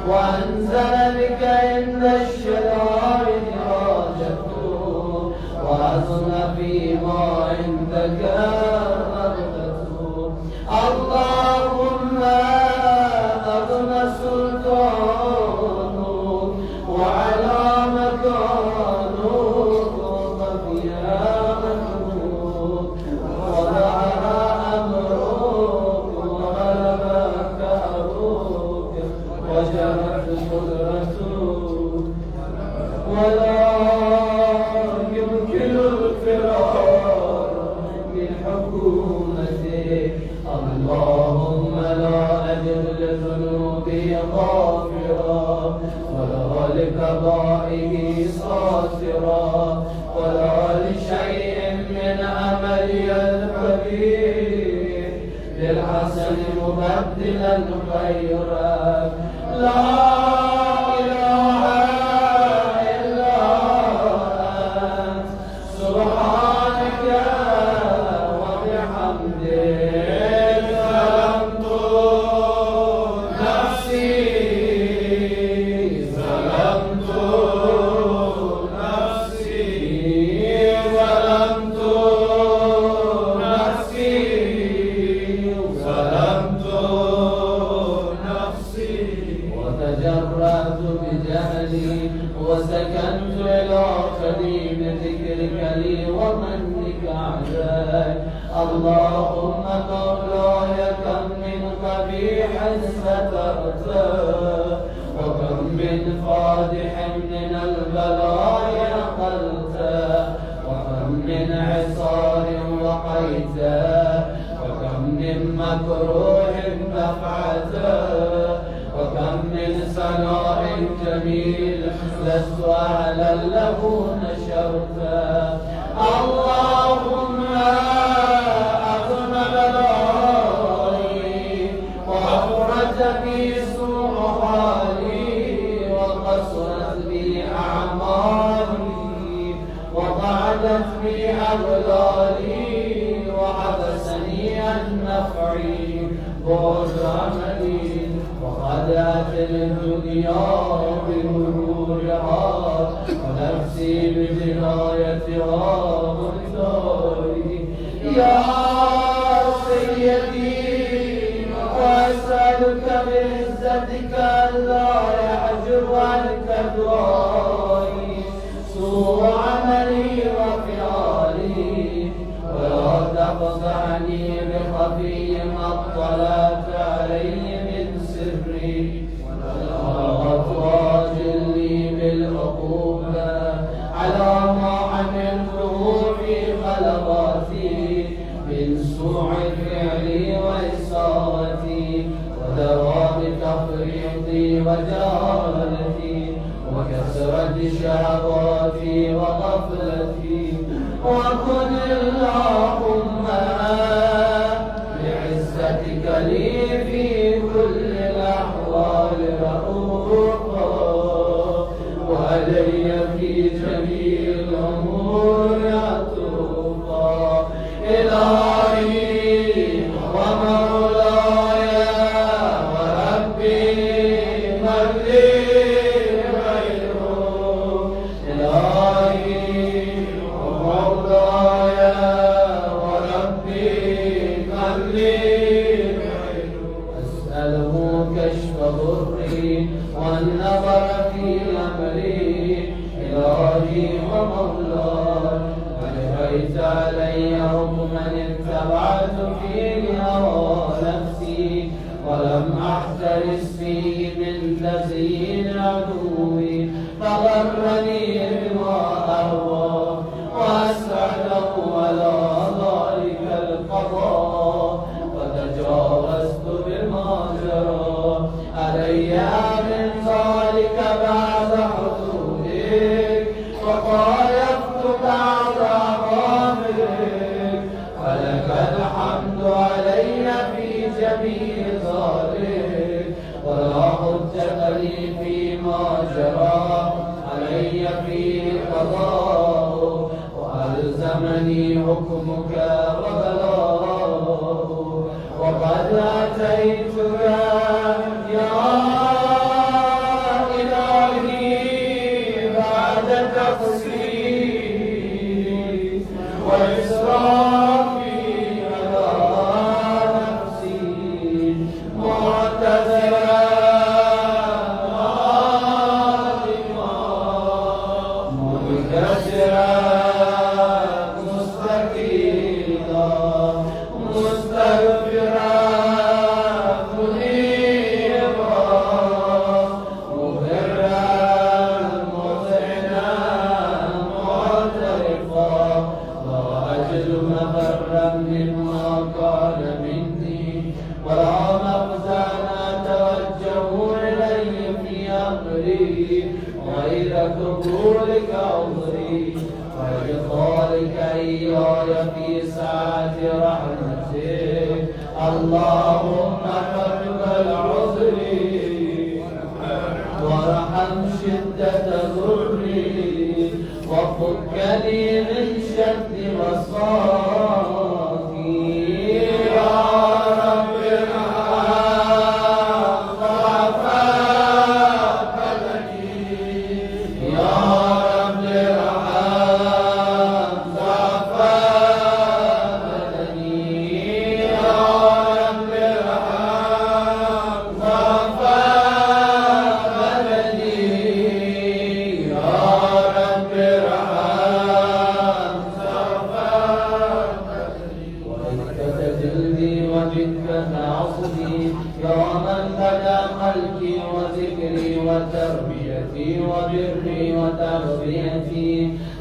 وأنزل بك عند الشدائد راجته الحسن فيما عندك أغلته. اللهم أغنى سلطانه وعلى مكانه وفيها مكروه وظهر أمرك وغلبك أبوك وجرت قدرتك ولا يمكن الفرار من حكومته. اللهم لا أجد لذنوبي غافرا ولا لقضائه ساترا ولا لشيء من عملي الكبير للحسن مبدلا خيرا. لا إله إلا أنت سبحانك وبحمدك ظلمت نفسي ظلمت نفسي ظلمت نفسي ظلمت نفسي وتجرأت بجهلي وسكنت إلى قديم ذكرك لي ومنك علي. اللهم مولاي كم من قبيح سترته وكم من فادح من البلايا قلته وكم من عصار وقيته وكم من مكروه دفعته وكم من ثناء جميل لست أهلا له نشرته. اللهم أغن بلائي وأفرج بي سوء حالي وقصرت بي أعمالي وقعدت بي أغلالي وحبسني عن نفعي بعد عملي وخدعت الدنيا بمرورها ونفسي بجنايتها مختاري. يا سيدي وأسألك بعزتك ألا يحجب عنك دعائي سوء عملي وفعالي ولا تقطعني بخفي ما اطلعت عليه من سري ولا تواجلني بالعقوبة على ما عملته في خلقاتي من سوء فعلي وإساءتي ودوام تفريطي وجهالتي وكثرة شهواتي وغفلتي. وكن اللهم بعزتك لي في كل الأحوال رؤوفا وعلي في جميع الأمور عطوفا. إلهي ومولاي وربي من لي غيره. إلهي ومولاي وربي من لي غيره. أسأله كشف ضري والنظر في أمري. إلهي ومولاي ألقيت علي حكما اتبعت فيه هوى نفسي ولم أحترس فيه من تزيين عدوي فغرني بما أهوى وأسعده على ذلك القضاء وتجاوزت بما جرى علي من ذلك بعد حدودك وقايفت بعد أوامرك فلك الحمد علي في جميع ذلك ولا حجة لي فيما جرى علي فيه قضاء وألزمني حكمك وبلاغه. وقد أتيتك يا إلهي بعد تقصيري إياي في ساعة رحمتك. اللهم تقبل عذري وارحم شدة ضري وفكني من شد مصافي. يا رب ارحم ضعفاء بدني. يا رب ارحم ضعفاء بدني. يا رب ارحم ضعفاء بدني. يا رب ارحم ضعفاء بدني. وبك جلدي وبك عصبي يا من بدا خلقي وذكري وتربيتي وبري وتغذيتي.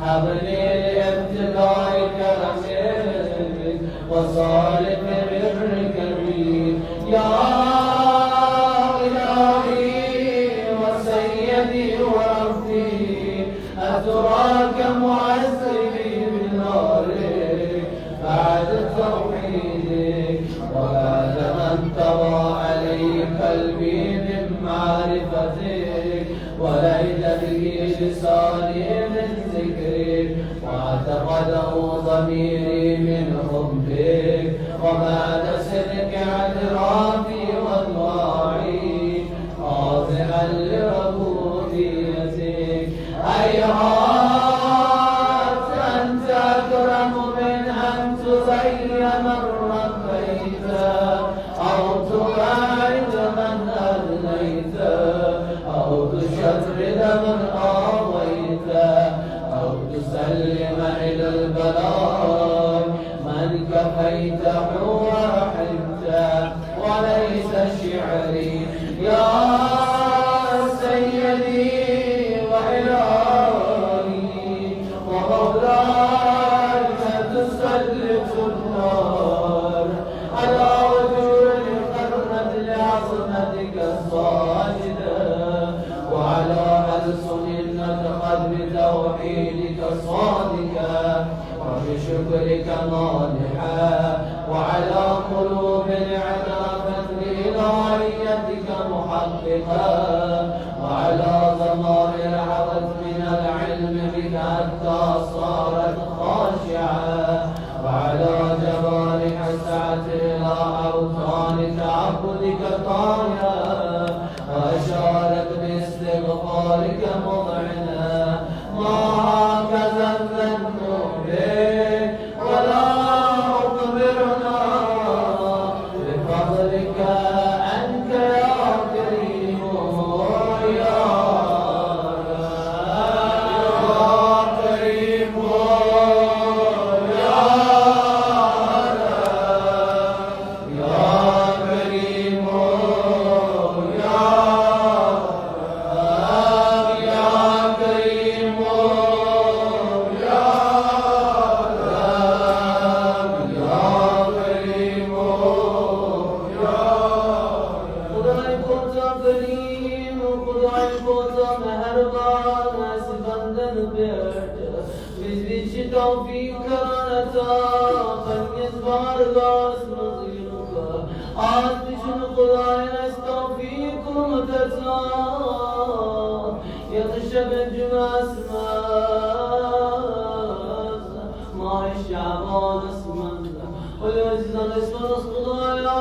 هب لي لابتدائك رحمتك وصالح برك بي. يا إلهي وسيدي وربي أتراك معذبي بنارك بعد توحيدك وبعد من طوى علي قلبي من معرفتك وليل به لساني من ذكرك واعتقده ضميري من حبك وبعد صدق اعترافي ودعائي خاضعا لربوبيتك. هيهات أنت أكرم من أن تزين من ربيت أو تباعد من أدنيت أو تشرد من آويت أو تسلم إلى البلاء من كفيته ورحمت. وليس شعري يا سيدي وإلهي ومولاي تسلط النار على وجوه قرت لعظمتك الصاجدة وعلى ألسن نطقت بتوحيدك صادقة وبشكرك ناضحة وعلى قلوب اعترفت بإلهيتك محققة وعلى ضمائر عوت من العلم بك حتى صارت خاشعة وعلى جوارح سعت إلى أوطان تعبدك طايا وأشارت باستغفارك مضعنة. ما هكذا الظن بك ولا أخبرنا بفضلك أنت يا كريم يا كريم يا كريم يا كريم توفيق كرانتا خنيز بارغاس نظيرك آتشن خداي نستوفيق متتا يغشب الجماس ما الشعبان اسمن والعزيزان اسمن خدايا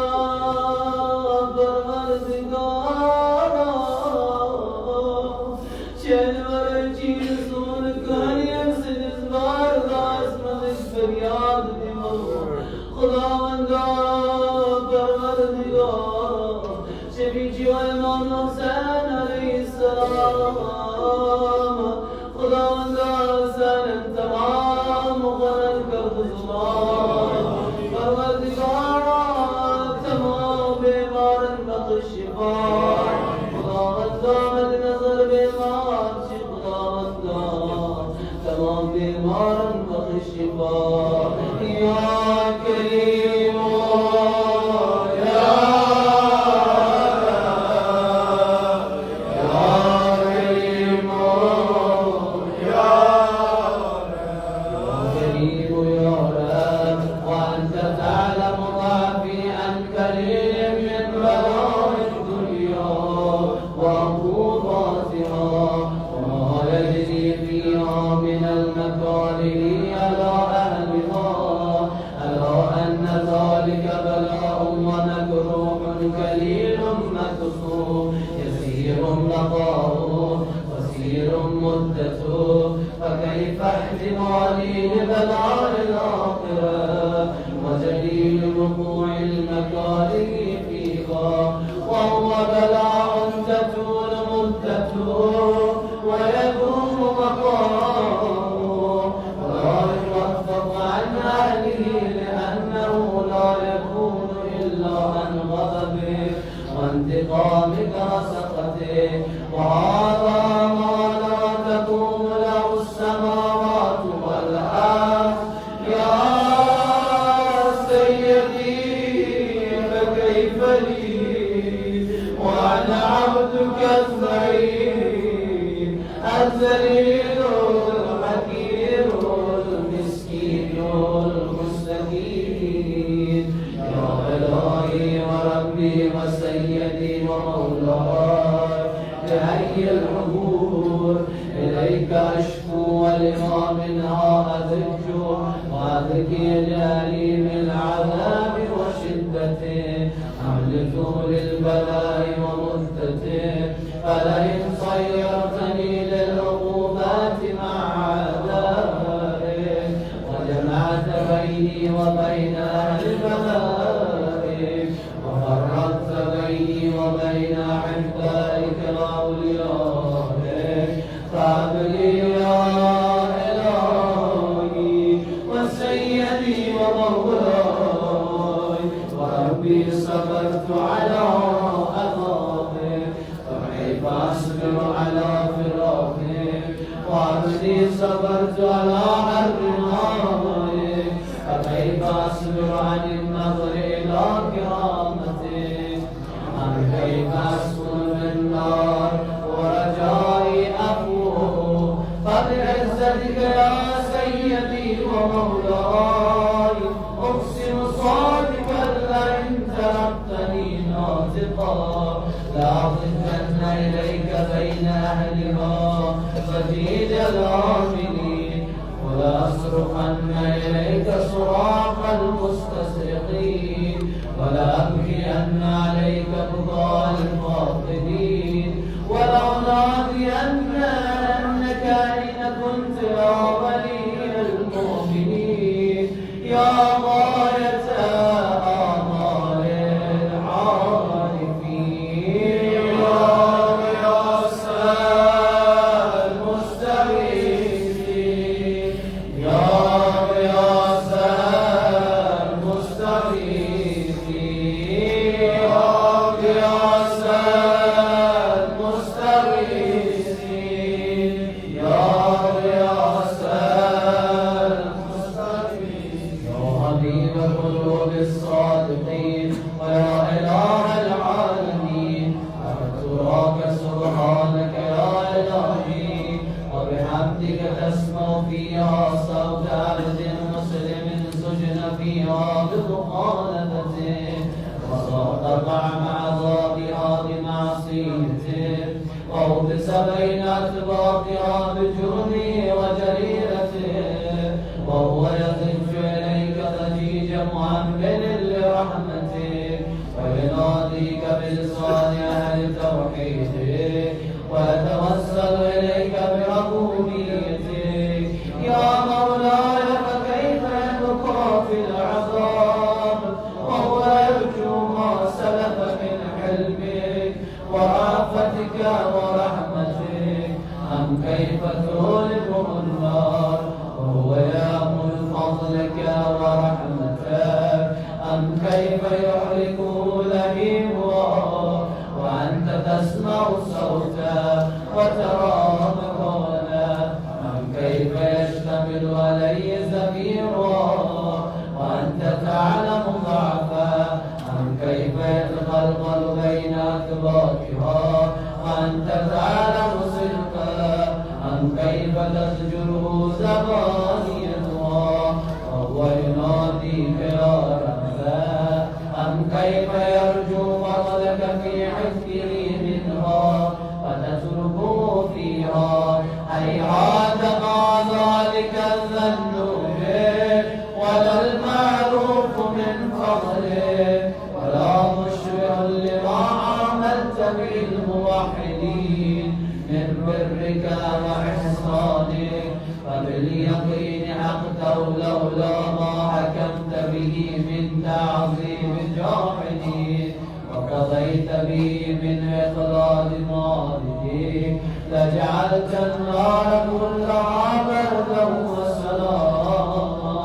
برمردگارا شهر ورچی رسول کانیم سنز بارغاس مدش فریاد دیمو خداوندا پروردگار شفیعی و امام حسین علیه السلام خداوندا سلام تمام مقرر کرد زمان پروردگارا تمام بیمارن بخش شفا خداوندا مد نظر بیمار شی خداوندا تمام بیمارن بخش شفا یا کریم كريم دار الآخرة وجليل وقوع المكاره فيها، وهو بلاء تطول مدته ويدوم مقامه ولا يخفف عن أهله لأنه لا يكون إلا عن غضبه وانتقامك وسخطه. وهذا ما لا تقوم له السماوات والأرض. يا سيدي فكيف لي وأنا عبدك الضعيف الذليل الحكيم المسكين المستكين. يا إلهي وربي وسيدي ومولاي بأي العبور إليك أشكو ولما منها أذج وأذكي لأليم العذاب وشدته أملك للبلاء ومدته. فلئن صيرتني للعقوبات مع أعدائك وجمعت بيني وبين أهل بلائك وفرقت بيني وبين أحبائك وأوليائك فهب لي يا إلهي وسيدي ومولاي وربي صبرت على أذاك فكيف أصبر على فراقك وعبدي صبرت على حر نارك فكيف أصبر عن النظر إلى كرامتك. أم كيف أسكن من نار ورجائي أفوه فبعزتك يا سيدي ومولاي أقسم صادقا لئن تركتني ناطقا لأضجن إليك بين أهلها صديد العاملين ولأصرخن إليك صراخ المستسرقين ولأبكين عليك بكاء الفاقدين ولأنادين أنك أين كنت يا ولي المؤمنين يا غاية آمال العارفين يا غياث المستغيثين يا غياث المستغيثين يا غياث المستغيثين يا غياث المستغيثين يا حبيب قلوب الصادقين ويا إله العالمين أذكرك سبحانك يا إلهي وبحمدك تسمع فيها صوت عبد مسلم سجن فيها بمخالفته وصوت طعم عذابها بمعصيته وأوبس بين أطباقها بجرمه وجريرته وهو يضج إليك ضجيج مؤمن لرحمتك ويناديك بلسان أهل توحيدك ويتوسل إليك بربوبيتك. يا مولاي فكيف يبقى في العذاب وهو يرجو ما سلف من حلمك ورأفتك ورحمتك؟ أم كيف تهلكه النار وهو يأمل فضلك ورحمتك؟ أم كيف يهلكه لهيب لولا ما حكمت به من تعظيم الجاحدين وقضيت به من إخلاد مالكين لجعلت النار كلها بردا وسلاما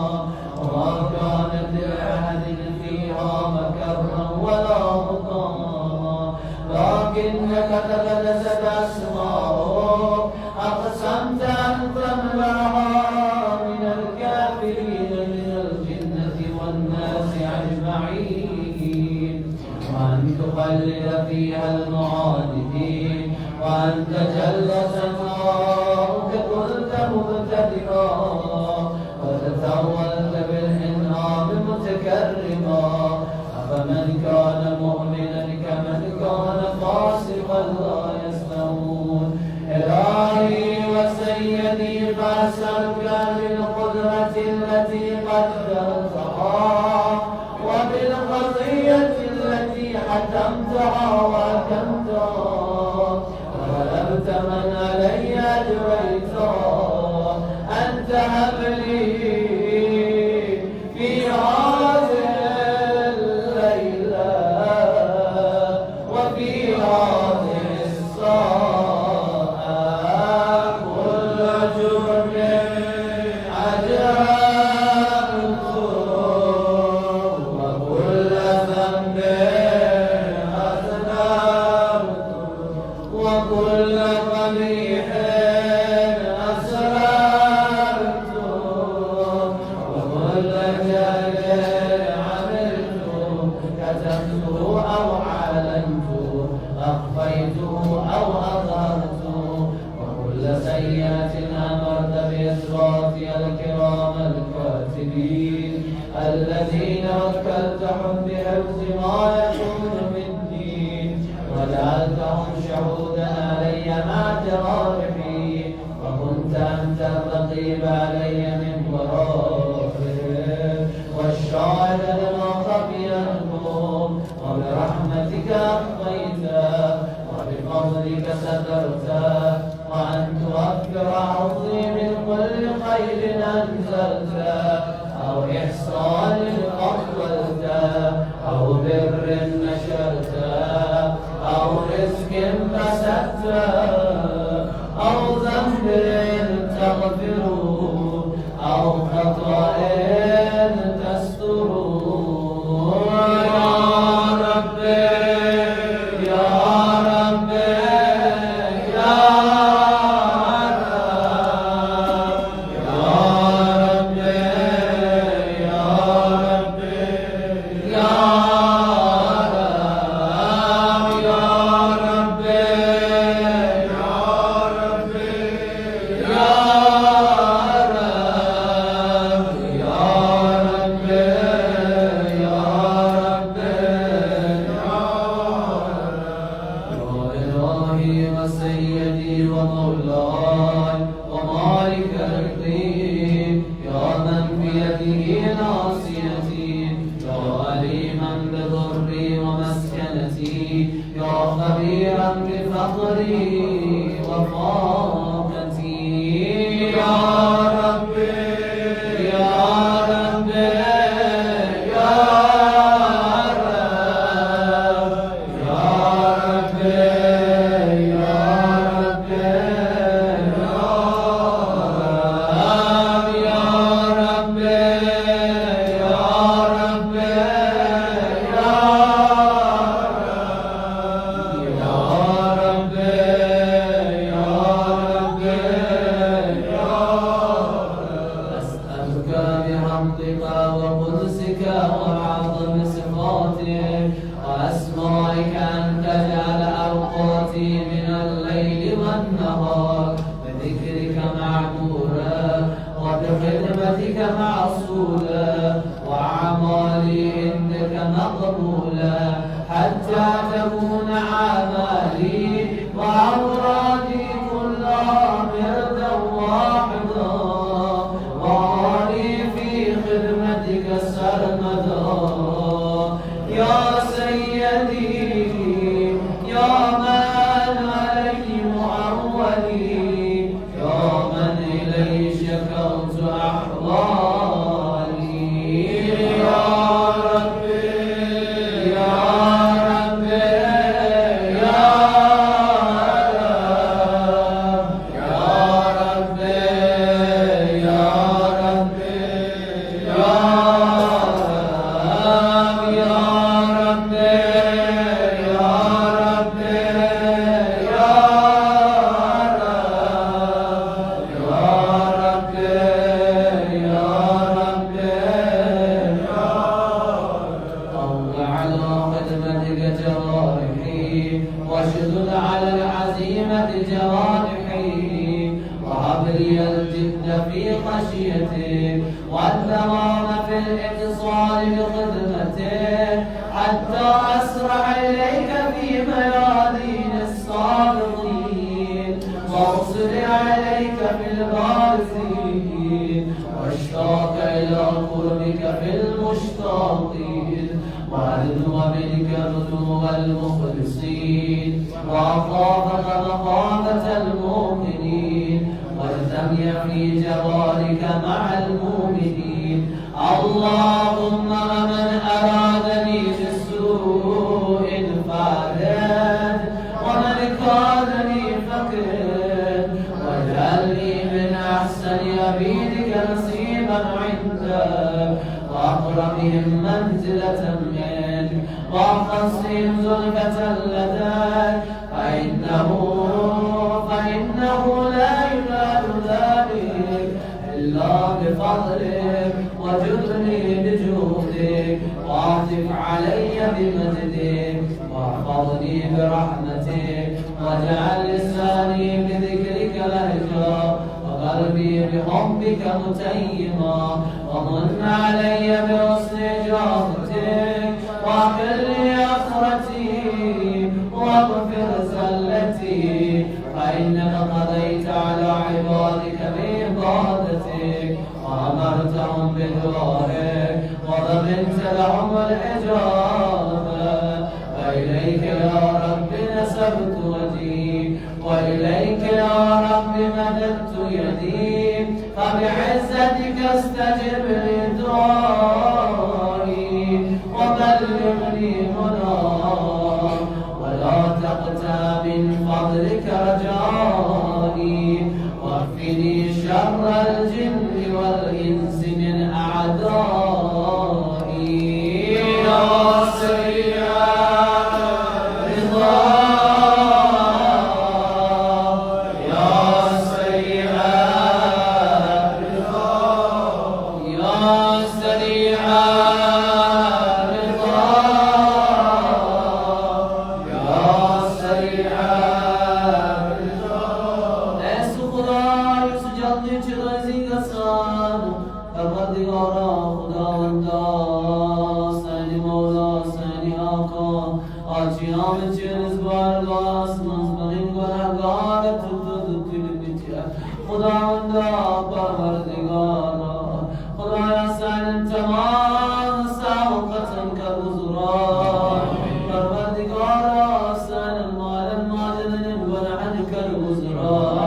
وما كانت لأحد فيها مكرا ولا مقاما لكنك تقدست أسماؤه أقسمت أن تمنعها من الكافرين من الجنة والناس أجمعين وأن تخلد فيها المعاندين وأن تجلس نارك قلت مبتدئا وتتولت بالإنعام متكرما أفمن كان مؤمنا كمن كان فاسقا لا يستوون إلهي وسيدي فأسألك بالقدرة التي قدرتها وبالقضية التي حكمتها وحكمتها وغلبت من علي أجريتا أن تهب لي في هذه الليلة وفي هذه الساعة كل جرم أجرمته وكل ذنب أذنبته وكل قبيح أسررته وكل جهل عملته كتمته أو علنته أخفيته أو أظهرته وكل سيئة أمرت بإسرافي الكرام الكاتبين الذين وكلتهم بحفظ ما يكون مني وجعلتهم شهودا علي مع جرائمي وكنت أنت الرقيب علي من ورائهم والشاهد لما خفي عنهم وبرحمتك أخفيته وبفضلك سترته وأن توفر حظي من كل خير أنزلته أو إحسان قبلته أو بر نشرته أو رزق بسطته أو ذنب تغفره أو خطأ تستره يا ربي يا ربي يا من إليه شكوت أحوالي الاتصال بخدمته حتى أسرع إليك في ميادين الصابرين وأصل عليك في البارزين واشتاق إلى قربك في المشتاقين وأدنو منك ردو المخلصين وأخافك مخافة المؤمنين والثمي في جوارك مع المؤمنين اللهم من أرادني بسوء فارد ومن كادني فقد واجعلني من أحسن عبيدك نصيبا عندك وأقربهم منزلة منك وأخصهم زلفة لديك فإنه لا ينال ذلك إلا بفضلك وجدني بجودك واعطف علي بمجدك واحفظني برحمتك واجعل لساني بذكرك لهجا وقلبي بحبك متيما ومن علي بحسن إجابتك واغفر لي أخرتي واغفر زلتي فإنك قضيت على عبادك بعبادتك وأمرتهم بدعائك وضمنت لهم الإجابة وإليك يا رب نسبت وجهي وإليك يا رب مددت يدي فبعزتك استجب لدعائي وبلغني مناك ولا تقطع من فضلك رجائي واكفني شر الجن والإنس من أعدائي يا سريع الرضا يا سريع الرضا يا سريع الرضا يا سريع الرضا ایسو خدا یوسو جلدی چرازی گسان پروردگارا خداوندا سنی مولا سنی آقا آجی آمد چرز بارگاس مزبغین گناهگار تو بیتیا خداوندا پروردگارا خدایا سن تمام ساوقتن كالوزراء پروردگارا سن المال المادن ونعن كالوزراء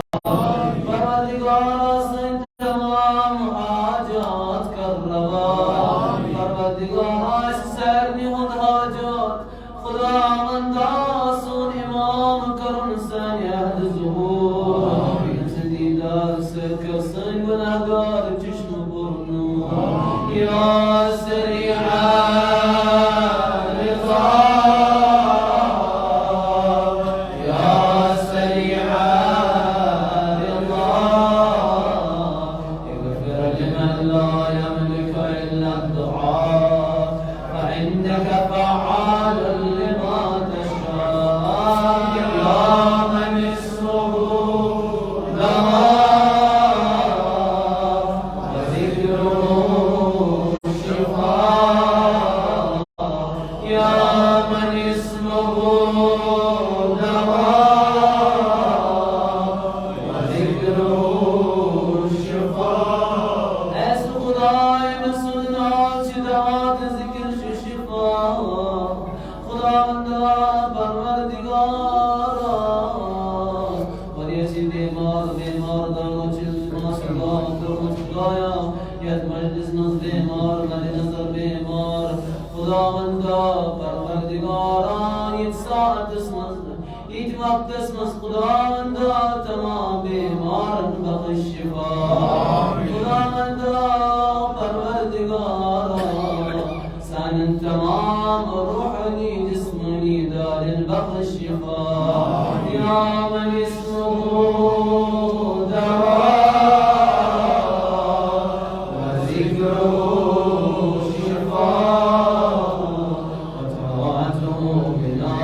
پروردگارا سن تمام حاجات كالرواء پروردگارا سرني هد حاجات خدا من داسون امام کرن سن یهد ظهور یزدی دار سکر سن گناهگار چشم برنو یا سریع الرضا یا سریع الرضا اغفر لمن لا يملك إلا الدعاء فإنك فعال لما تشاء يا من اسمه دواء وذكره شفاء يا من اسمه دواء وذكره شفاء اسم خدای مسلمان شدوات ذکر شفاء خداوندا پروردگارا وریسی بیمار دارو چیز مسلمان درو چگایا ید مجلس نز بیمار ملی نظر بیمار خداوندا پروردگارا ید ساعت اسمز ید وقت اسمز خداوندا تمام بیمار بخش شفا خداوندا پروردگارا سن تمام روحني جسمني دار البخش شفاء يا من اسمه دواء وذكره شفاء وتواته بنا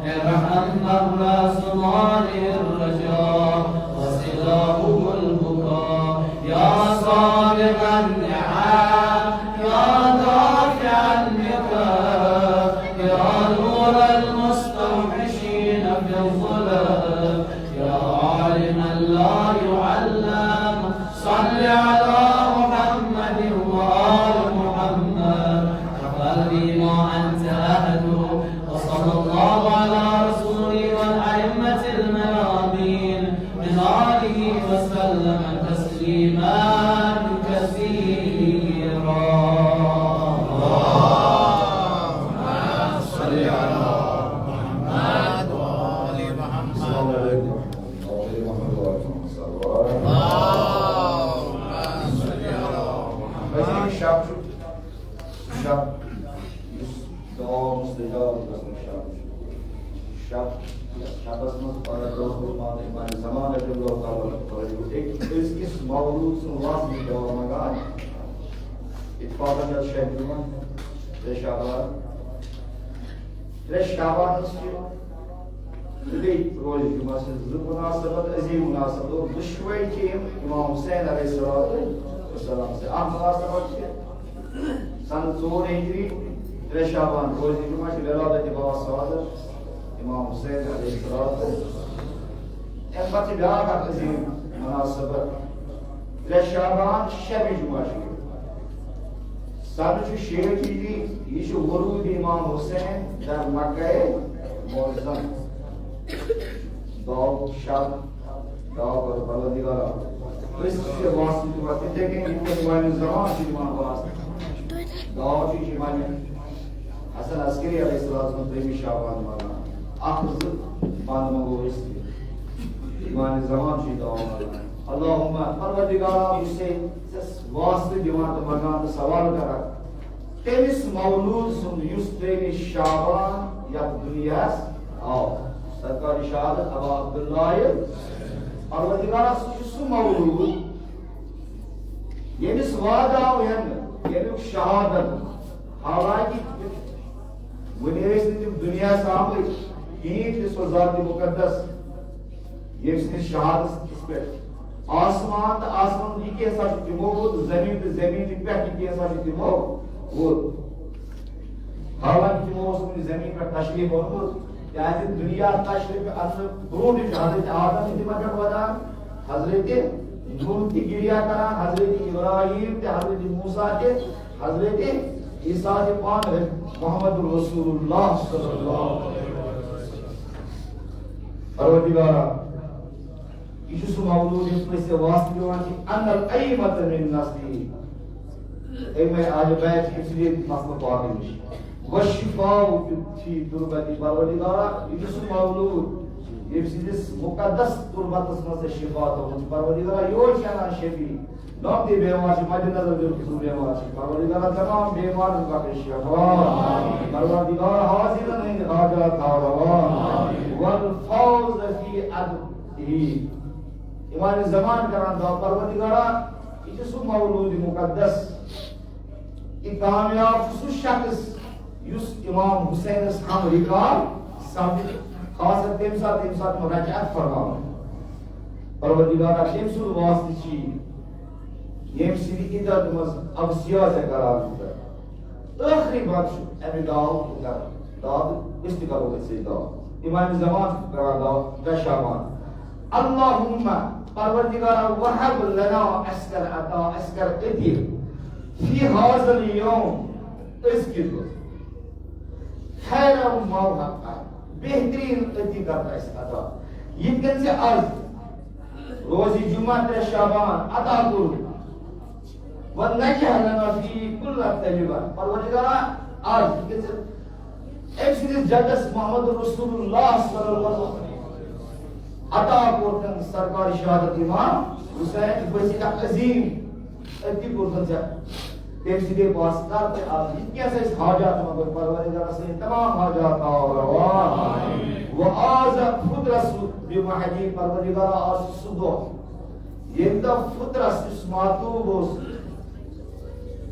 ارحم الراس مالي الرجاء وسلاه البكاء يا صادق النعم يا شب دعا مستجاب شب شبس में और दोस्त माने माने ज़माने के लोग ताला एक इस मौलूद से वास में दवा मगा इत्फाक का शेड्यूल शाबान इसके रोज जुमा से मुनासबत अजीम मुनासबत दुश्मन के इमाम हुसैन अलैहिस्सलाम से आप मुनासबत के सन 4 हिजरी 3 शाबान रोज जुमा की विलादत बासवाद इमाम हुसैन अलैहिस्सलाम एक बात बियाह का अजीम मुनासबत 3 शाबान शब जुमा की सन 6 हिजरी ये वरूद इमाम हुसैन दर मक्का मुअज़्ज़म दाव शब दाव पर परवरदिगारा इससे वास्ते बातें देखें इनके ईमान ज़मान की ईमान वास्ते दाव की ईमान हसन अस्करी अलैहिस्सलाम प्रेमी शाबान माना आखिर मान मंगो इसलिए ईमान ज़मान की दाव अल्लाहुम्मा परवरदिगारा मुझसे वास्ते ईमान तो मगान सवाल करा तेमिस मौलूद सुन युस प्रेमी शाबान या दुनिया आओ सरकारी शहादत अबा अब्दुल्लाह परवरदिगारा सुसु मौलूद ये इस वादा ये शहादत हालांकि वनेस दुनिया सामने ये ज़ात मुकद्दस ये शहादत इस पे आसमान आसमान ये के साथ दिमो जमीन पे के साथ दिमो वो हालांकि दिमो जमीन पर तशरीफ और यानी दुनिया तशरीफ असल ब्रूड हजरत आदम की दिमाग में वदा हजरत नूह की गिरिया करा हजरत इब्राहिम ते हजरत मूसा के हजरत ईसा के पान मोहम्मद रसूलुल्लाह सल्लल्लाहु अलैहि वसल्लम परवरदिगारा यीशु मौलूद इस से वास्ते वाली अनल अयमत मिन नस्ली एक में आज बैठ इसलिए मसला पानी वशिफाउ फी तुरबती परवरदिगारा यीशु मौलूद ये सिदिस मुकद्दस तुरबतस में से शिफा तो परवरदिगारा यो शाना शफी नॉट दी बेमार से मद नजर जो किसी बेमार से परवरदिगारा तमाम बीमार का शिफा परवरदिगारा हाजिर नहीं हाजत रवा वल फौज फी अदही ईमान ज़मान करान दा परवरदिगारा यीशु मौलूद मुकद्दस एक कामयाब सु शख्स युस इमाम हुसैन हम रिकॉर्ड साबित खास तेम साथ मुराजात फरमाओ परवरदिगारा तेमसुल वास्ते छी येम सिरी इदत मस अब सियासत करार दिता आखिरी बात अबी दाऊद इस्तिकारो से दाऊद इमाम ज़मान करा दाऊद दशामान अल्लाहुम्मा परवरदिगारा वहब लना अस्कर अता अस्कर इति फी हाज़ल यौम इसकी खैर मौका बेहतरीन अति करता इस अता यितकन से आज रोज़ी जुमा 3 शाबान अता कुर व नजह लना फी कुल तजबा परवरदिगारा आज यितकन से एक्सिस जगस मोहम्मद रसूलुल्लाह सल्लल्लाहु अलैहि वसल्लम अता कुरतन सरकारी शहादत इमाम हुसैन बसी अजीम अति कुरतन से तेरे वास्ता पे आज कैसे हाजात मगर परवरदिगार से तमाम हाजात और वो आज खुद रसूल बिमहदी परवरदिगार आज सुबह ये द फुत्रस इस्मातु बोस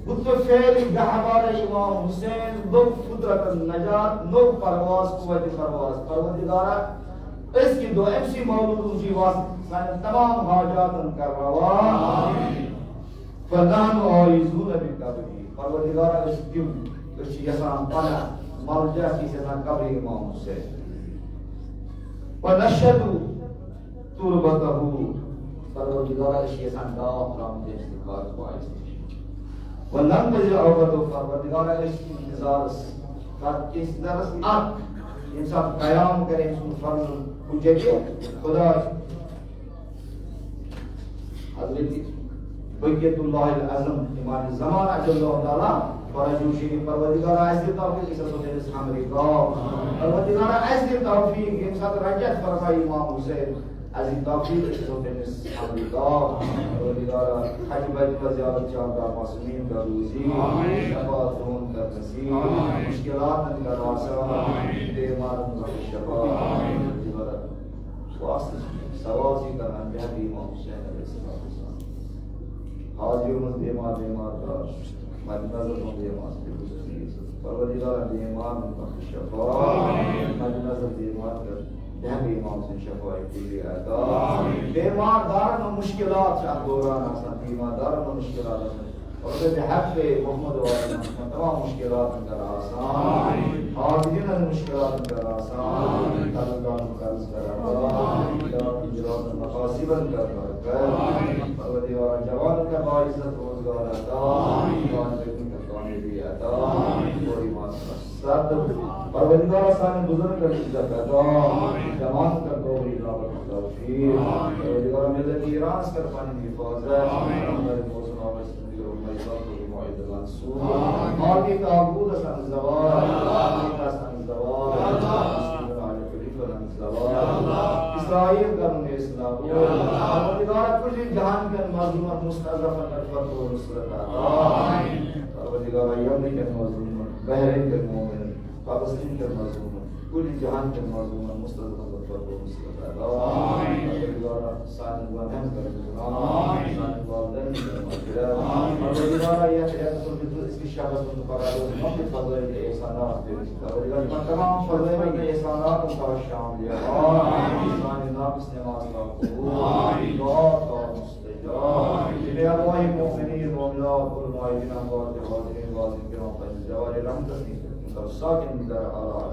मुतफेल गहवार इमाम हुसैन दो फुत्रत नजात नो परवाज कुव्वत परवाज परवरदिगार इसकी दो एमसी मौलूद जी वास्ता तमाम हाजात कर रवा आमीन फनान और इज़ून बिकबरी परवरदिगारा इसकी यसान पाना मौजा की यसान कब्र इमाम हुसैन व नशदु तुरबतहु परवरदिगारा की यसान दाव राम दे इस्तिकार वाइस व लन तजल अवदु परवरदिगारा इसकी इंतजार का इस दरस आप इंसान कयाम करे सुन फर्ज हुज्जत खुदा हजरत बय्यतुल्लाह अज़म इमाम ज़मान अजल्लाहु ताला फरजूशी परवरदिगारा ऐसे तौफीक इस सोने सामने का परवरदिगारा ऐसे तौफीक इंसान रजत फरमाई इमाम हुसैन अजीम तौफीक इस सोने सामने का परवरदिगारा हज बैत व ज़ियारत चाहता मासूमीन का रूज़ी शफाअत तस्वीर मुश्किलात का आसान बीमार शफा स्वास्थ्य सवासी का अंजामी हुसैन अलैहिस्सलाम हाजिर बीमार का मदनजर बीमार परवरदिगार बीमार शफा मदनजर बीमार का जहां इमाम से शफा के लिए आता बीमार दार में मुश्किलात से दौरान आसान बीमार दार में मुश्किलात और जब हक पे मोहम्मद वाले तमाम मुश्किलात का आसान हाजिर मुश्किलात का आसान अल्लाह कर्ज करा जवान मकासिबन कर परवरदिगार जवान का बाइज्जत रोजगार अता जवान के कामयाबी भी अता और ईमान साथ परवरदिगार साने बुजुर्ग का इज्जत अता जवान का गौरी रावत तौफीक परवरदिगार मिलत ईरान कर पानी की हिफाजत हमारे मौसम और मईसात को मुआइद मंसूर माली ताबूद सन जवाल का सन जवाल इस्राइल का इस्लाम परवरदिगार कुल जहान के मजलूम मुस्तज़फ़ नफ़रत और नुसरत अता परवरदिगार यमन के मजलूम बहरीन के मोमिन पाकिस्तान के मजलूम कुल जहान के मजलूम मुस्तज़फ़ नफ़रत और नुसरत अता परवरदिगार सान वहम कर गुनाह सान वालिदैन के मग़फ़िरत परवरदिगार या तो इसकी शाबाश को करारो मत फज़ल के एहसानात दे परवरदिगार तमाम फज़ल के एहसानात का शामिल है सान नाक़िस नमाज का कबूल दुआ का मुस्तजाब जिले अल्लाह मोमिनीन मोमिनात और मुआहिदीन और हाज़िरीन वाज़िन के पर जवार रहमत की साकिन दर आला